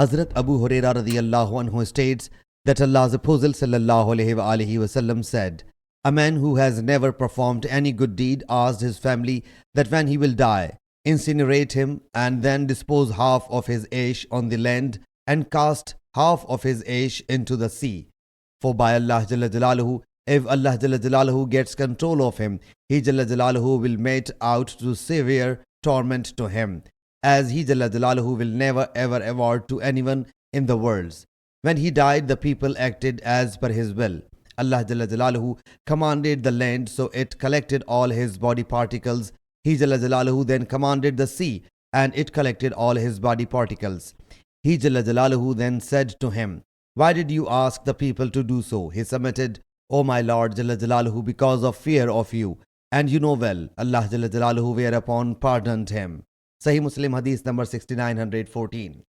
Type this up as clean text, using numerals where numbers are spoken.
Hazrat Abu Huraira radiyallahu anhu states that Allah's Apostle sallallahu alaihi wasallam said, "A man who has never performed any good deed asked his family that when he will die, incinerate him and then dispose half of his ash on the land and cast half of his ash into the sea. For by Allah Jalla Jalaluhu, if Allah Jalla Jalaluhu gets control of him, He Jalla Jalaluhu will mete out to severe torment to him, as He Jalla Jalaluhu will never ever award to anyone in the worlds." When he died, the people acted as per his will. Allah Jalla Jalaluhu commanded the land, so it collected all his body particles. He Jalla Jalaluhu then commanded the sea, and it collected all his body particles. He Jalla Jalaluhu then said to him, "Why did you ask the people to do so?" He submitted, "O my Lord Jalla Jalaluhu, because of fear of you. And you know well." Allah Jalla Jalaluhu whereupon pardoned him. Sahih Muslim Hadees number 6914.